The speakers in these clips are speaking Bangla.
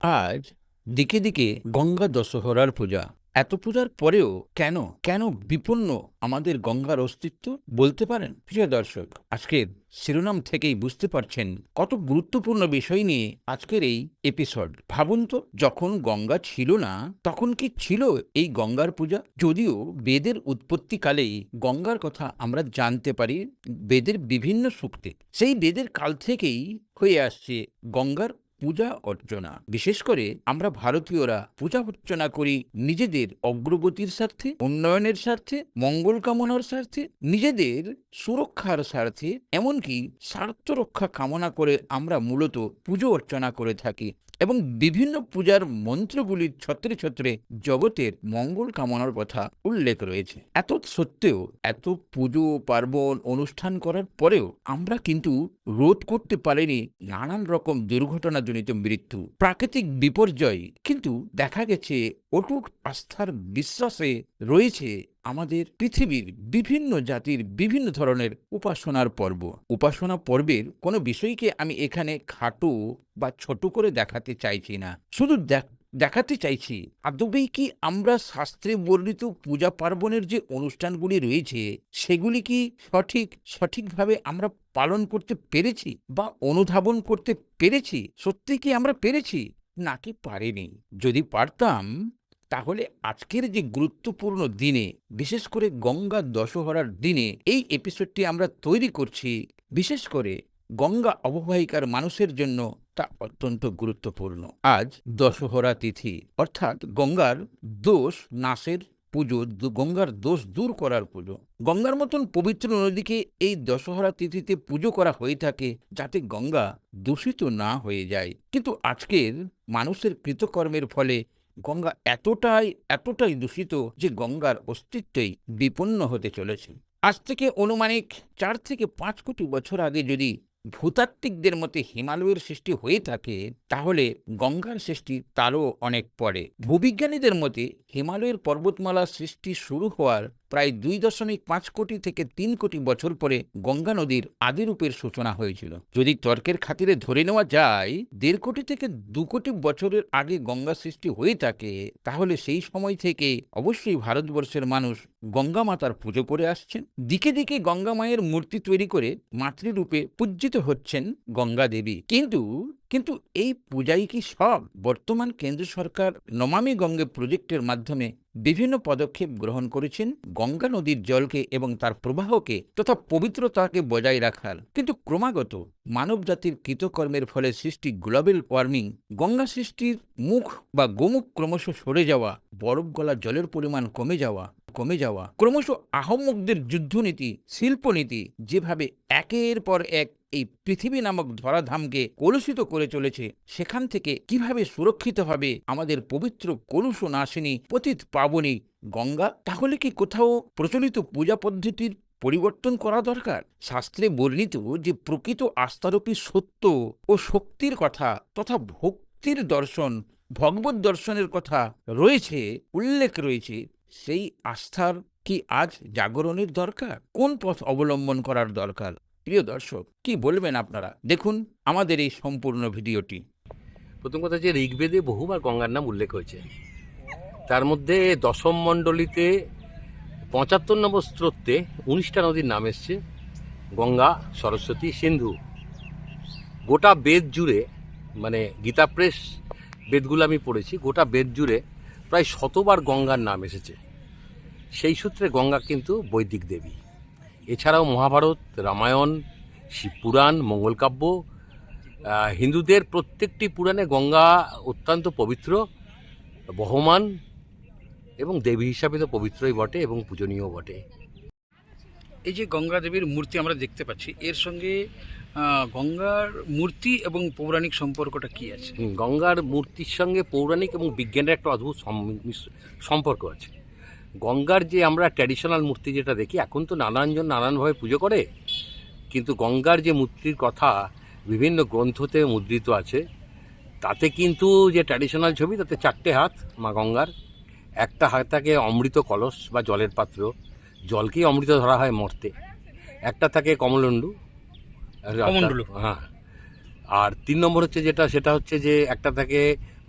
আজ দিকে দিকে গঙ্গা দশহরার পূজা। এত পূজার পরেও কেন কেন বিপন্ন আমাদের গঙ্গার অস্তিত্ব বলতে পারেন? প্রিয় দর্শক, আজকের শিরোনাম থেকেই বুঝতে পারছেন কত গুরুত্বপূর্ণ বিষয় নিয়ে আজকের এই এপিসোড। ভাবুন তো, যখন গঙ্গা ছিল না তখন কি ছিল এই গঙ্গার পূজা? যদিও বেদের উৎপত্তিকালেই গঙ্গার কথা আমরা জানতে পারি বেদের বিভিন্ন সূক্তে, সেই বেদের কাল থেকেই হয়ে আসছে গঙ্গার পূজা অর্চনা। বিশেষ করে আমরা ভারতীয়রা পূজা অর্চনা করি নিজেদের অগ্রগতির স্বার্থে, উন্নয়নের স্বার্থে, মঙ্গল কামনার স্বার্থে, নিজেদের সুরক্ষার স্বার্থে, এমনকি স্বার্থ রক্ষা কামনা করে আমরা মূলত পুজো অর্চনা করে থাকি। এবং বিভিন্ন পূজার মন্ত্রগুলির ছত্রে ছত্রে জগতের মঙ্গল কামনার কথা উল্লেখ রয়েছে। এত সত্ত্বেও, এত পুজো পার্বণ অনুষ্ঠান করার পরেও আমরা কিন্তু রোধ করতে পারিনি নানান রকম দুর্ঘটনাজনিত মৃত্যু, প্রাকৃতিক বিপর্যয়। কিন্তু দেখা গেছে অটুট আস্থার বিশ্বাসে রয়েছে আমাদের পৃথিবীর বিভিন্ন জাতির বিভিন্ন ধরনের উপাসনার পর্ব। উপাসনা পর্বের কোনো বিষয়কে আমি এখানে খাটো বা ছোট করে দেখাতে চাইছি না, শুধু দেখাতে চাইছি আদবেই কি আমরা শাস্ত্রে বর্ণিত পূজা পার্বণের যে অনুষ্ঠানগুলি রয়েছে সেগুলি কি সঠিকভাবে আমরা পালন করতে পেরেছি বা অনুধাবন করতে পেরেছি? সত্যি কি আমরা পেরেছি নাকি পারিনি? যদি পারতাম তাহলে আজকের যে গুরুত্বপূর্ণ দিনে, বিশেষ করে গঙ্গা দশহরার দিনে এই এপিসোডটি আমরা তৈরি করছি, বিশেষ করে গঙ্গা অববাহিকার মানুষের জন্য তা অত্যন্ত গুরুত্বপূর্ণ। আজ দশহরা তিথি, অর্থাৎ গঙ্গার দোষ নাশের পুজো, গঙ্গার দোষ দূর করার পুজো। গঙ্গার মতন পবিত্র নদীকে এই দশহরা তিথিতে পুজো করা হয়ে থাকে যাতে গঙ্গা দূষিত না হয়ে যায়। কিন্তু আজকের মানুষের কৃতকর্মের ফলে গঙ্গা এতটাই দূষিত যে গঙ্গার অস্তিত্বই বিপন্ন হতে চলেছে। আজ থেকে অনুমানিক 4 থেকে 5 কোটি বছর আগে যদি ভূতাত্ত্বিকদের মতে হিমালয়ের সৃষ্টি হয়ে থাকে, তাহলে গঙ্গার সৃষ্টি তারও অনেক পরে। ভূবিজ্ঞানীদের মতে হিমালয়ের পর্বতমালার সৃষ্টি শুরু হওয়ার প্রায় 2.5 কোটি থেকে 3 কোটি বছর পরে গঙ্গা নদীর আদিরূপের সূচনা হয়েছিল। যদি তর্কের খাতিরে ধরে নেওয়া যায় 1.5 কোটি থেকে 2 কোটি বছরের আগে গঙ্গা সৃষ্টি হয়ে থাকে, তাহলে সেই সময় থেকে অবশ্যই ভারতবর্ষের মানুষ গঙ্গা মাতার পুজো করে আসছেন। দিকে দিকে গঙ্গা মায়ের মূর্তি তৈরি করে মাতৃরূপে পূজিত হচ্ছেন গঙ্গা দেবী। কিন্তু এই পূজাই কি সব? বর্তমান কেন্দ্র সরকার নমামি গঙ্গে প্রজেক্টের মাধ্যমে বিভিন্ন পদক্ষেপ গ্রহণ করেছেন গঙ্গা নদীর জলকে এবং তার প্রবাহকে তথা পবিত্রতাকে বজায় রাখার। কিন্তু ক্রমাগত মানব জাতির কৃতকর্মের ফলে সৃষ্টি গ্লোবাল ওয়ার্মিং, গঙ্গা সৃষ্টির মুখ বা গোমুখ ক্রমশ সরে যাওয়া, বরফ গলা জলের পরিমাণ কমে যাওয়া, ক্রমশ আহম্মকদের যুদ্ধনীতি, শিল্পনীতি যেভাবে একের পর এক এই পৃথিবী নামক ধরাধামকে কলুষিত করে চলেছে, সেখান থেকে কিভাবে সুরক্ষিত হবে আমাদের পবিত্র কলুষ নাশিনী পতিত পাবনী গঙ্গা? তাহলে কি কোথাও প্রচলিত পূজা পদ্ধতির পরিবর্তন করা দরকার? শাস্ত্রে বর্ণিত যে প্রকৃত আস্থারূপী সত্য ও শক্তির কথা তথা ভক্তির দর্শন, ভগবত দর্শনের কথা উল্লেখ রয়েছে, সেই আস্থার কি আজ জাগরণের দরকার? কোন পথ অবলম্বন করার দরকার? প্রিয় দর্শক, কি বলবেন আপনারা? দেখুন আমাদের এই সম্পূর্ণ ভিডিওটি। প্রথম কথা যে ঋগ্বেদে বহুবার গঙ্গার নাম উল্লেখ হয়েছে, তার মধ্যে দশম মণ্ডলীতে 75 নম্বর স্তোত্রে 19টা নদীর নাম এসছে, গঙ্গা, সরস্বতী, সিন্ধু। গোটা বেদ জুড়ে, মানে গীতা প্রেস বেদগুলো আমি পড়েছি, গোটা বেদ জুড়ে প্রায় 100বার গঙ্গার নাম এসেছে। সেই সূত্রে গঙ্গা কিন্তু বৈদিক দেবী। এছাড়াও মহাভারত, রামায়ণ, শিবপুরাণ, মঙ্গলকাব্য, হিন্দুদের প্রত্যেকটি পুরাণে গঙ্গা অত্যন্ত পবিত্র, বহমান এবং দেবী হিসাবে তো পবিত্রই বটে এবং পূজনীয় বটে। এই যে গঙ্গা দেবীর মূর্তি আমরা দেখতে পাচ্ছি, এর সঙ্গে গঙ্গার মূর্তি এবং পৌরাণিক সম্পর্কটা কি আছে? গঙ্গার মূর্তির সঙ্গে পৌরাণিক এবং বিজ্ঞানের একটা অদ্ভুত সম্পর্ক আছে। গঙ্গার যে আমরা ট্র্যাডিশনাল মূর্তি যেটা দেখি, এখন তো নানানজন নানানভাবে পুজো করে, কিন্তু গঙ্গার যে মূর্তির কথা বিভিন্ন গ্রন্থতে মুদ্রিত আছে, তাতে কিন্তু যে ট্র্যাডিশনাল ছবি, তাতে 4টে হাত মা গঙ্গার, একটা হাত থাকে অমৃত কলস বা জলের পাত্র, জলকেই অমৃত ধরা হয় মর্তে, একটা থাকে কমলণ্ডু, হ্যাঁ, আর 3 নম্বর হচ্ছে সেটা হচ্ছে যে একটা থাকে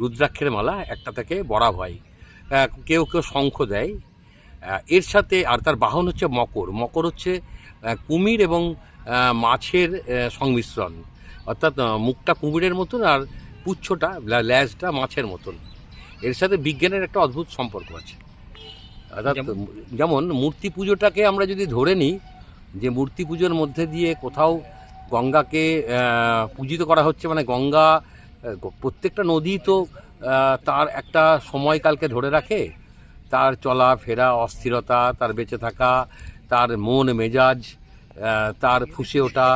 রুদ্রাক্ষের মালা, একটা থেকে বড়া হয়, কেউ কেউ শঙ্খ দেয়। এর সাথে আর তার বাহন হচ্ছে মকর। মকর হচ্ছে কুমির এবং মাছের সংমিশ্রণ, অর্থাৎ মুখটা কুমিরের মতন আর পুচ্ছটা ল্যাজটা মাছের মতন। এর সাথে বিজ্ঞানের একটা অদ্ভুত সম্পর্ক আছে। অর্থাৎ যেমন মূর্তি পুজোটাকে আমরা যদি ধরে নিই, যে মূর্তি পুজোর মধ্যে দিয়ে কোথাও গঙ্গাকে পূজিত করা হচ্ছে, মানে গঙ্গা প্রত্যেকটা নদী তো তার একটা সময়কালকে ধরে রাখে, তার চলা ফেরা, অস্থিরতা, তার বেঁচে থাকা, তার মন মেজাজ, তার ফুঁসে ওঠা,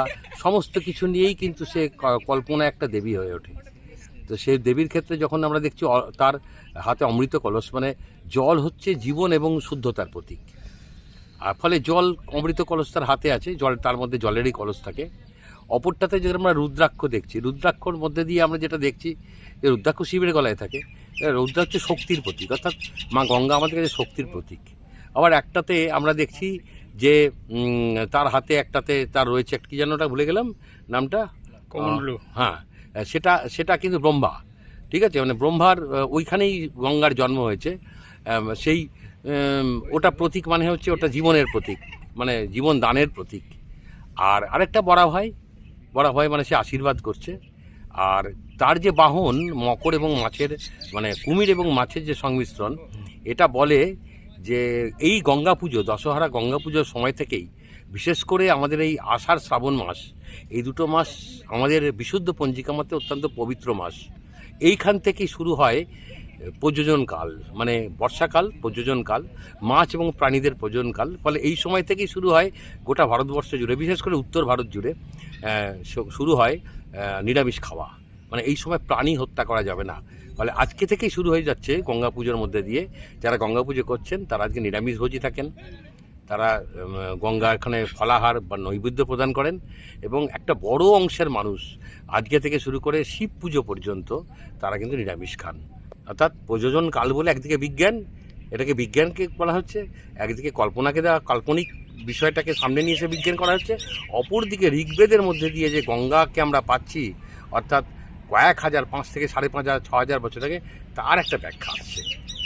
সমস্ত কিছু নিয়েই কিন্তু সে কল্পনা একটা দেবী হয়ে ওঠে। তো সেই দেবীর ক্ষেত্রে যখন আমরা দেখছি তার হাতে অমৃত কলস, মানে জল হচ্ছে জীবন এবং শুদ্ধতার প্রতীক। আর ফলে জল, অমৃত কলস তার হাতে আছে, জল তার মধ্যে জলেরই কলস থাকে। অপরটাতে যেটা আমরা রুদ্রাক্ষ দেখছি, রুদ্রাক্ষর মধ্যে দিয়ে আমরা যেটা দেখছি যে রুদ্রাক্ষ শিবের গলায় থাকে। রুদ্র হচ্ছে শক্তির প্রতীক, অর্থাৎ মা গঙ্গা আমাদের কাছে শক্তির প্রতীক। আবার একটাতে আমরা দেখছি যে তার হাতে একটাতে তার রয়েছে একটা, কি যেন ওটা ভুলে গেলাম নামটা, কমণ্ডলু। হ্যাঁ, সেটা কিন্তু ব্রহ্মা। ঠিক আছে, মানে ব্রহ্মার ওইখানেই গঙ্গার জন্ম হয়েছে। সেই ওটা প্রতীক মানে হচ্ছে ওটা জীবনের প্রতীক, মানে জীবন দানের প্রতীক। আর আরেকটা বড়া হয় মানে সে আশীর্বাদ করছে। আর তার যে বাহন মকর এবং মাছের, মানে কুমির এবং মাছের যে সংমিশ্রণ, এটা বলে যে এই গঙ্গা পুজো, দশহরা গঙ্গা পুজোর সময় থেকেই, বিশেষ করে আমাদের এই আষাঢ় শ্রাবণ মাস, এই দুটো মাস আমাদের বিশুদ্ধ পঞ্জিকা মতে অত্যন্ত পবিত্র মাস। এইখান থেকেই শুরু হয় প্রজননকাল, মানে বর্ষাকাল, প্রজননকাল, মাছ এবং প্রাণীদের প্রজননকাল। ফলে এই সময় থেকেই শুরু হয় গোটা ভারতবর্ষ জুড়ে, বিশেষ করে উত্তর ভারত জুড়ে শুরু হয় নিরামিষ খাওয়া। মানে এই সময় প্রাণী হত্যা করা যাবে না। ফলে আজকে থেকেই শুরু হয়ে যাচ্ছে গঙ্গা পুজোর মধ্যে দিয়ে। যারা গঙ্গা পুজো করছেন তারা আজকে নিরামিষভোজী থাকেন, তারা গঙ্গা এখানে ফলাহার বা নৈবেদ্য প্রদান করেন। এবং একটা বড় অংশের মানুষ আজকে থেকে শুরু করে শিব পুজো পর্যন্ত তারা কিন্তু নিরামিষ খান। অর্থাৎ প্রযোজন কাল বলে একদিকে বিজ্ঞান, এটাকে বিজ্ঞানকে বলা হচ্ছে, একদিকে কল্পনাকে দেওয়া, কাল্পনিক বিষয়টাকে সামনে নিয়ে এসে বিজ্ঞান করা হচ্ছে। অপরদিকে ঋগ্বেদের মধ্যে দিয়ে যে গঙ্গাকে আমরা পাচ্ছি, অর্থাৎ কয়েক হাজার, 5 থেকে 5,500, 6,000 বছর আগে, তার একটা ব্যাখ্যা আসছে।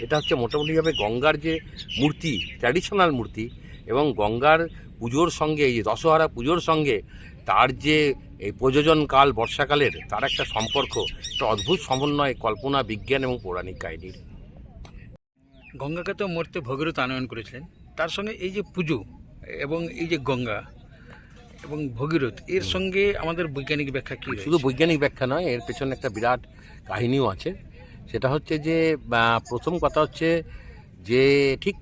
এটা হচ্ছে মোটামুটিভাবে গঙ্গার যে মূর্তি, ট্র্যাডিশনাল মূর্তি, এবং গঙ্গার পুজোর সঙ্গে, এই দশহরা পুজোর সঙ্গে তার যে এই প্রযোজনকাল বর্ষাকালের, তার একটা সম্পর্ক, একটা অদ্ভুত সমন্বয় কল্পনা, বিজ্ঞান এবং পৌরাণিক কাহিনীর। গঙ্গাকে তো মূর্তি ভগীরথ আনয়ন করেছিলেন, তার সঙ্গে এই যে পুজো এবং এই যে গঙ্গা এবং ভগীরথ, এর সঙ্গে আমাদের বৈজ্ঞানিক ব্যাখ্যা কী? শুধু বৈজ্ঞানিক ব্যাখ্যা নয়, এর পেছনে একটা বিরাট কাহিনীও আছে। সেটা হচ্ছে যে প্রথম কথা হচ্ছে যে ঠিক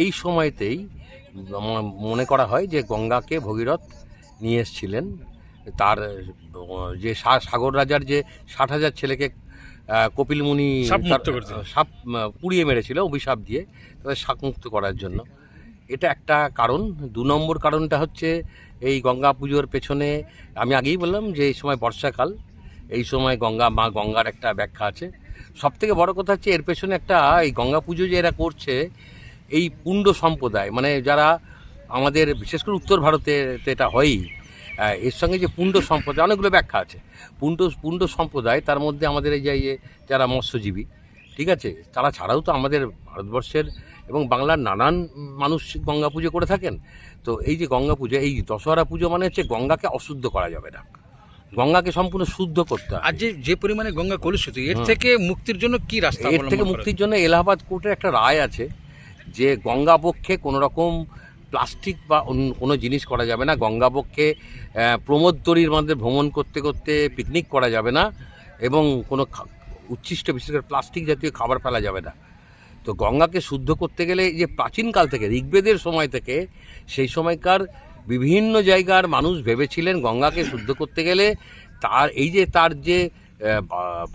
এই সময়তেই মনে করা হয় যে গঙ্গাকে ভগীরথ নিয়ে এসেছিলেন। তার যে সাগর রাজার যে 60,000 ছেলেকে কপিল মুনি সাপ পুড়িয়ে মেরেছিল অভিশাপ দিয়ে, তাদের শাপমুক্ত করার জন্য। এটা একটা কারণ। 2 নম্বর কারণটা হচ্ছে এই গঙ্গা পুজোর পেছনে, আমি আগেই বললাম যে এই সময় বর্ষাকাল, এই সময় মা গঙ্গার একটা ব্যাখ্যা আছে। সবথেকে বড় কথা হচ্ছে এর পেছনে একটা, এই গঙ্গা পুজো যে এরা করছে, এই পুণ্ড সম্প্রদায়, মানে যারা আমাদের বিশেষ করে উত্তর ভারতে এটা হয়ই, এর সঙ্গে যে পুণ্ড সম্প্রদায়, অনেকগুলো ব্যাখ্যা আছে। পুণ্ড সম্প্রদায়, তার মধ্যে আমাদের এই যে যারা মৎস্যজীবী, ঠিক আছে, তারা ছাড়াও তো আমাদের ভারতবর্ষের এবং বাংলার নানান মানুষ গঙ্গা পুজো করে থাকেন। তো এই যে গঙ্গা পুজো, এই দশহরা পুজো মানে হচ্ছে গঙ্গাকে অশুদ্ধ করা যাবে না, গঙ্গাকে সম্পূর্ণ শুদ্ধ করতে হবে। আর যে পরিমাণে গঙ্গা কলুষিত, এর থেকে মুক্তির জন্য কি রাস্তা? এর থেকে মুক্তির জন্য এলাহাবাদ কোর্টের একটা রায় আছে যে গঙ্গা বক্ষে কোনো রকম প্লাস্টিক বা কোনো জিনিস করা যাবে না, গঙ্গা বক্ষে প্রমোদতরীর মধ্যে ভ্রমণ করতে করতে পিকনিক করা যাবে না, এবং কোনো উচ্ছিষ্ট, বিশেষ করে প্লাস্টিক জাতীয় খাবার ফেলা যাবে না। তো গঙ্গাকে শুদ্ধ করতে গেলে যে প্রাচীনকাল থেকে, ঋগ্বেদের সময় থেকে, সেই সময়কার বিভিন্ন জায়গার মানুষ ভেবেছিলেন গঙ্গাকে শুদ্ধ করতে গেলে তার যে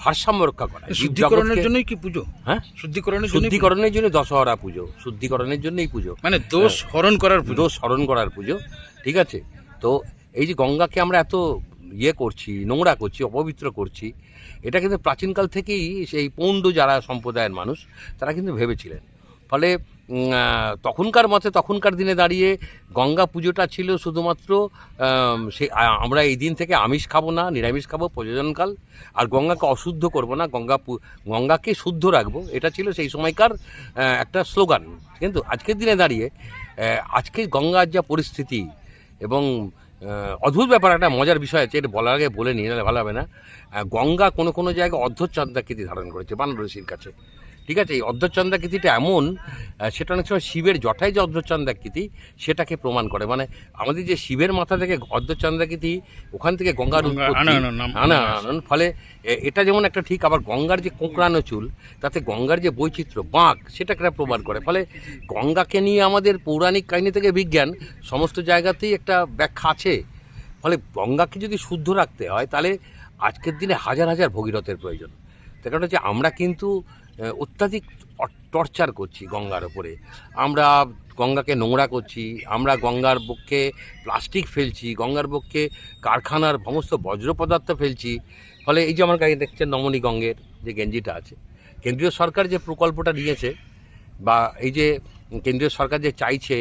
ভারসাম্য রক্ষা করা, শুদ্ধিকরণের জন্যই কি পুজো? হ্যাঁ, শুদ্ধিকরণের জন্য দশহরা পুজো, শুদ্ধিকরণের জন্যই পুজো, মানে দোষ হরণ করার পুজো। ঠিক আছে, তো এই যে গঙ্গাকে আমরা এত করছি, নোংরা করছি, অপবিত্র করছি, এটা কিন্তু প্রাচীনকাল থেকেই সেই পৌণ্ড যারা সম্প্রদায়ের মানুষ, তারা কিন্তু ভেবেছিলেন। ফলে তখনকার মতে তখনকার দিনে দাঁড়িয়ে গঙ্গা পুজোটা ছিল শুধুমাত্র আমরা এই দিন থেকে আমিষ খাবো না, নিরামিষ খাবো প্রয়োজনকাল, আর গঙ্গাকে অশুদ্ধ করব না, গঙ্গাকে শুদ্ধ রাখবো, এটা ছিল সেই সময়কার একটা স্লোগান। কিন্তু আজকের দিনে দাঁড়িয়ে আজকে গঙ্গার যা পরিস্থিতি এবং অদ্ভুত ব্যাপার, একটা মজার বিষয় আছে, এটা বলার আগে বলে নিয়ে নাহলে ভালো হবে না। গঙ্গা কোনো কোনো জায়গায় অর্ধচন্দ্রাকৃতি ধারণ করেছে বানরসির কাছে, ঠিক আছে? এই অর্ধচন্দ্রাকৃতিটা এমন, সেটা অনেক সময় শিবের জটায় যে অর্ধচন্দ্রাকৃতি সেটাকে প্রমাণ করে। মানে আমাদের যে শিবের মাথা থেকে অর্ধচন্দ্রাকৃতি, ওখান থেকে গঙ্গার আনান, ফলে এটা যেমন একটা ঠিক, আবার গঙ্গার যে কোঁকড়ানো চুল, তাতে গঙ্গার যে বৈচিত্র্য বাঁক, সেটাকে প্রমাণ করে। ফলে গঙ্গাকে নিয়ে আমাদের পৌরাণিক কাহিনী থেকে বিজ্ঞান সমস্ত জায়গাতেই একটা ব্যাখ্যা আছে। ফলে গঙ্গাকে যদি শুদ্ধ রাখতে হয় তাহলে আজকের দিনে হাজার হাজার ভগীরথের প্রয়োজন। তার কারণ হচ্ছে আমরা কিন্তু অত্যাধিক টর্চার করছি গঙ্গার ওপরে, আমরা গঙ্গাকে নোংরা করছি, আমরা গঙ্গার বুকে প্লাস্টিক ফেলছি, গঙ্গার বুকে কারখানার সমস্ত বজ্র পদার্থ ফেলছি। ফলে এই যে আমার গাড়ি দেখছেন নমনী গঙ্গের যে গেঞ্জিটা আছে, কেন্দ্রীয় সরকার যে প্রকল্পটা নিয়েছে, বা এই যে কেন্দ্রীয় সরকার যে চাইছে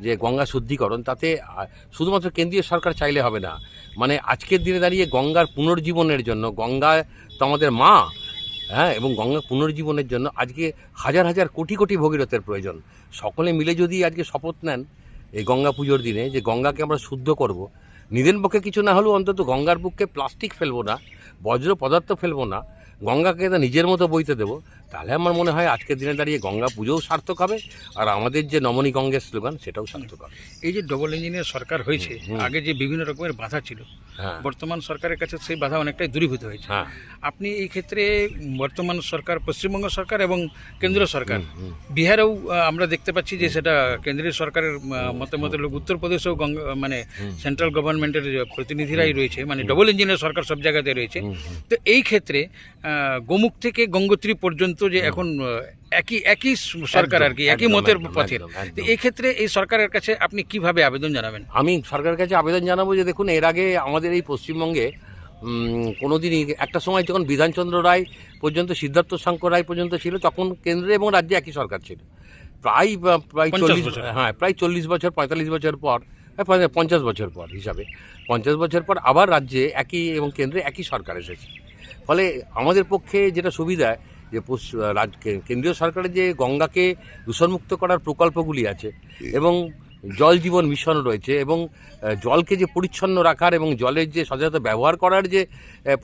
যে গঙ্গা শুদ্ধিকরণ, তাতে শুধুমাত্র কেন্দ্রীয় সরকার চাইলে হবে না। মানে আজকের দিনে দাঁড়িয়ে গঙ্গার পুনর্জীবনের জন্য, গঙ্গা তো আমাদের মা, হ্যাঁ, এবং গঙ্গা পুনর্জীবনের জন্য আজকে হাজার হাজার কোটি কোটি ভগীরথের প্রয়োজন। সকলে মিলে যদি আজকে শপথ নেন এই গঙ্গা পুজোর দিনে যে গঙ্গাকে আমরা শুদ্ধ করব, নিজের পক্ষে কিছু না হলেও অন্তত গঙ্গার বুকে প্লাস্টিক ফেলবো না, বজ্র পদার্থ ফেলবো না, গঙ্গাকে তা নিজের মতো বইতে দেবো, তাহলে আমার মনে হয় আজকের দিনে দাঁড়িয়ে গঙ্গা পুজোও সার্থক হবে, আর আমাদের যে নমনী গঙ্গের স্লোগান সেটাও সার্থক হবে। এই যে ডবল ইঞ্জিনের সরকার হয়েছে, আগে যে বিভিন্ন রকমের বাধা ছিল, হ্যাঁ, বর্তমান সরকারের কাছে সেই বাধা অনেকটাই দূরীভূত হয়েছে। হ্যাঁ, আপনি এই ক্ষেত্রে বর্তমান সরকার, পশ্চিমবঙ্গ সরকার এবং কেন্দ্রীয় সরকার, বিহারেও আমরা দেখতে পাচ্ছি যে সেটা কেন্দ্রীয় সরকারের মতে লোক, উত্তরপ্রদেশেও গঙ্গা মানে সেন্ট্রাল গভর্নমেন্টের প্রতিনিধিরাই রয়েছে, মানে ডবল ইঞ্জিনের সরকার সব জায়গাতে রয়েছে। তো এই ক্ষেত্রে গোমুখ থেকে গঙ্গোত্রী পর্যন্ত যে এখন একই সরকার আর কি, একই মতের পথের, তো এই ক্ষেত্রে এই সরকারের কাছে আপনি কিভাবে আবেদন জানাবেন? আমি সরকারের কাছে আবেদন জানাবো যে দেখুন, এর আগে আমাদের এই পশ্চিমবঙ্গে কোনো দিনই একটা সময় যখন বিধানচন্দ্র রায় পর্যন্ত, সিদ্ধার্থ শঙ্কর রায় পর্যন্ত ছিল, তখন কেন্দ্রে এবং রাজ্যে একই সরকার ছিল। প্রায় 40, হ্যাঁ, প্রায় 40 বছর 45 বছর পর, 50 বছর পর হিসাবে 50 বছর পর আবার রাজ্যে একই এবং কেন্দ্রে একই সরকার এসেছে। ফলে আমাদের পক্ষে যেটা সুবিধা, যে কেন্দ্রীয় সরকারের যে গঙ্গাকে দূষণমুক্ত করার প্রকল্পগুলি আছে, এবং জল জীবন মিশন রয়েছে, এবং জলকে যে পরিচ্ছন্ন রাখার এবং জলের যে সচেতন ব্যবহার করার যে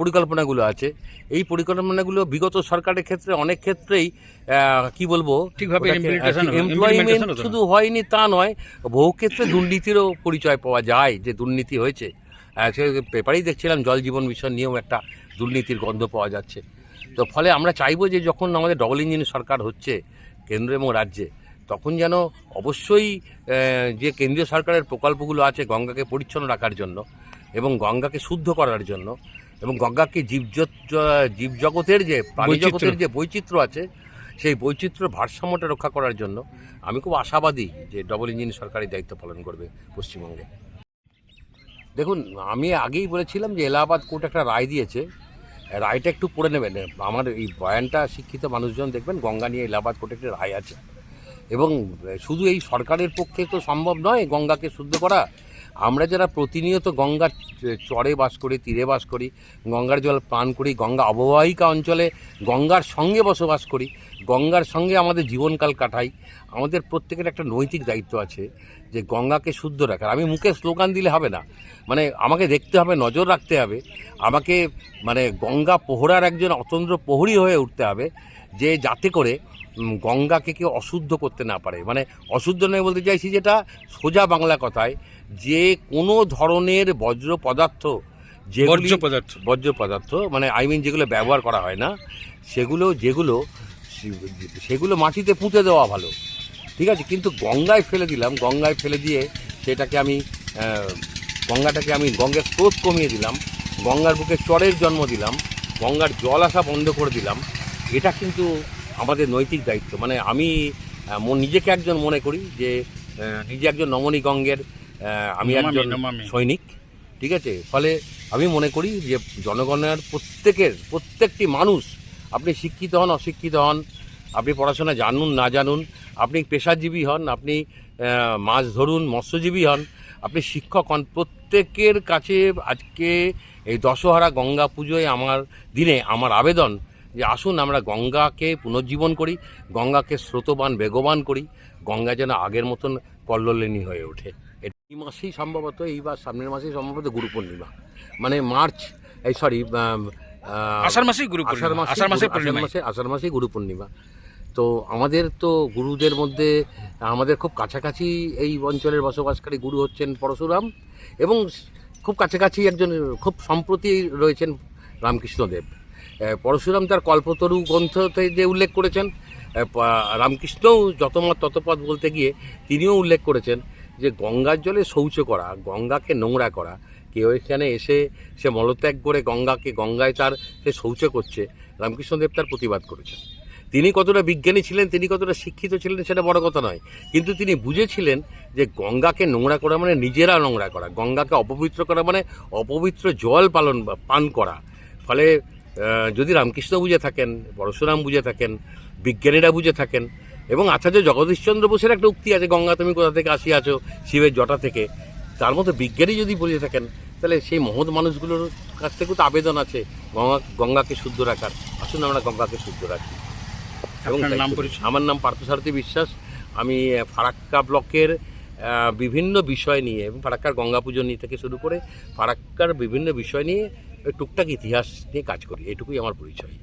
পরিকল্পনাগুলো আছে, এই পরিকল্পনাগুলো বিগত সরকারের ক্ষেত্রে অনেক ক্ষেত্রেই কি বলবো, ঠিকভাবে এমপ্লয়মেন্ট শুধু হয়নি তা নয়, বহু ক্ষেত্রে দুর্নীতিরও পরিচয় পাওয়া যায়, যে দুর্নীতি হয়েছে। সে পেপারেই দেখছিলাম জল জীবন মিশন নিয়েও একটা দুর্নীতির গন্ধ পাওয়া যাচ্ছে। তো ফলে আমরা চাইবো যে যখন আমাদের ডবল ইঞ্জিন সরকার হচ্ছে কেন্দ্র এবং রাজ্যে, তখন যেন অবশ্যই যে কেন্দ্রীয় সরকারের প্রকল্পগুলো আছে গঙ্গাকে পরিচ্ছন্ন রাখার জন্য এবং গঙ্গাকে শুদ্ধ করার জন্য, এবং গঙ্গাকে জীবজগতের যে প্রাণী জগতের যে বৈচিত্র্য আছে, সেই বৈচিত্র্য ভারসাম্যটা রক্ষা করার জন্য আমি খুব আশাবাদী যে ডবল ইঞ্জিন সরকারই দায়িত্ব পালন করবে পশ্চিমবঙ্গে। দেখুন, আমি আগেই বলেছিলাম যে এলাহাবাদ কোর্ট একটা রায় দিয়েছে, রায়টা একটু পড়ে নেবেন। আমার এই বয়ানটা শিক্ষিত মানুষজন দেখবেন, গঙ্গা নিয়ে এলাহাবাদ কোর্টে একটা রায় আছে। এবং শুধু এই সরকারের পক্ষে তো সম্ভব নয় গঙ্গাকে শুদ্ধ করা, আমরা যারা প্রতিনিয়ত গঙ্গার চরে বাস করি, তীরে বাস করি, গঙ্গার জল পান করি, গঙ্গা অববাহিকা অঞ্চলে গঙ্গার সঙ্গে বসবাস করি, গঙ্গার সঙ্গে আমাদের জীবনকাল কাটাই, আমাদের প্রত্যেকের একটা নৈতিক দায়িত্ব আছে যে গঙ্গাকে শুদ্ধ রাখার। আমি মুখে স্লোগান দিলে হবে না, মানে আমাকে দেখতে হবে, নজর রাখতে হবে, আমাকে মানে গঙ্গা প্রহরার একজন অতন্দ্র প্রহরী হয়ে উঠতে হবে, যে যাতে করে গঙ্গাকে কেউ অশুদ্ধ করতে না পারে। মানে অশুদ্ধ নয় বলতে চাইছি যেটা সোজা বাংলা কথায়, যে কোনো ধরনের বজ্র পদার্থ, বর্জ্য পদার্থ মানে যেগুলো ব্যবহার করা হয় না, সেগুলো মাটিতে পুঁতে দেওয়া ভালো, ঠিক আছে, কিন্তু গঙ্গায় ফেলে দিলাম, গঙ্গায় ফেলে দিয়ে সেটাকে গঙ্গার স্রোত কমিয়ে দিলাম, গঙ্গার বুকে চরের জন্ম দিলাম, গঙ্গার জল আসা বন্ধ করে দিলাম। এটা কিন্তু আমাদের নৈতিক দায়িত্ব। মানে আমি নিজেকে একজন মনে করি যে নিজে একজন নমনী গঙ্গের আমি একজন সৈনিক, ঠিক আছে। ফলে আমি মনে করি যে জনগণের প্রত্যেকটি মানুষ, আপনি শিক্ষিত হন অশিক্ষিত হন, আপনি পড়াশোনা জানুন না জানুন, আপনি পেশাজীবী হন, আপনি মাছ ধরুন, মৎস্যজীবী হন, আপনি শিক্ষক হন, প্রত্যেকের কাছে আজকে এই দশহরা গঙ্গা পুজোয় আমার আবেদন যে আসুন আমরা গঙ্গাকে পুনর্জীবন করি, গঙ্গাকে স্রোতবান বেগবান করি, গঙ্গা যেন আগের মতন কল্লোলিনী হয়ে ওঠে। এই মাসেই সম্ভবত, এইবার সামনের মাসেই সম্ভবত গুরু পূর্ণিমা, মানে আষাঢ় মাসেই গুরু পূর্ণিমা, আষাঢ় মাসেই গুরু পূর্ণিমা। তো আমাদের তো গুরুদের মধ্যে আমাদের খুব কাছাকাছি এই অঞ্চলের বসবাসকারী গুরু হচ্ছেন পরশুরাম, এবং খুব কাছাকাছি একজন খুব সম্প্রতি রয়েছেন রামকৃষ্ণদেব। পরশুরাম তার কল্পতরু গ্রন্থতে যে উল্লেখ করেছেন, রামকৃষ্ণও যতমত ততপথ বলতে গিয়ে তিনিও উল্লেখ করেছেন যে গঙ্গার জলে শৌচ করা, গঙ্গাকে নোংরা করা, কেউ এখানে এসে সে মলত্যাগ করে গঙ্গায় সে শৌচ করছে, রামকৃষ্ণদেব তার প্রতিবাদ করেছেন। তিনি কতটা বিজ্ঞানী ছিলেন, তিনি কতটা শিক্ষিত ছিলেন সেটা বড় কথা নয়, কিন্তু তিনি বুঝেছিলেন যে গঙ্গাকে নোংরা করা মানে নিজেরা নোংরা করা, গঙ্গাকে অপবিত্র করা মানে অপবিত্র জল পান করা। ফলে যদি রামকৃষ্ণ বুঝে থাকেন, পরশুরাম বুঝে থাকেন, বিজ্ঞানীরা বুঝে থাকেন, এবং আচার্য জগদীশচন্দ্র বোসের একটা উক্তি আছে, গঙ্গা তুমি কোথা থেকে আসিয়াছো, শিবের জটা থেকে, তার মতো বিজ্ঞানী যদি বুঝে থাকেন, তাহলে সেই মহৎ মানুষগুলোর কাছ থেকেও তো আবেদন আছে গঙ্গাকে শুদ্ধ রাখার। আসুন আমরা গঙ্গাকে শুদ্ধ রাখি। এবং আমার নাম পার্থসারথী বিশ্বাস। আমি ফারাক্কা ব্লকের বিভিন্ন বিষয় নিয়ে, এবং ফারাক্কার গঙ্গা পুজো নিয়ে থেকে শুরু করে ফারাক্কার বিভিন্ন বিষয় নিয়ে টুকটাক ইতিহাস নিয়ে কাজ করি, এটুকুই আমার পরিচয়।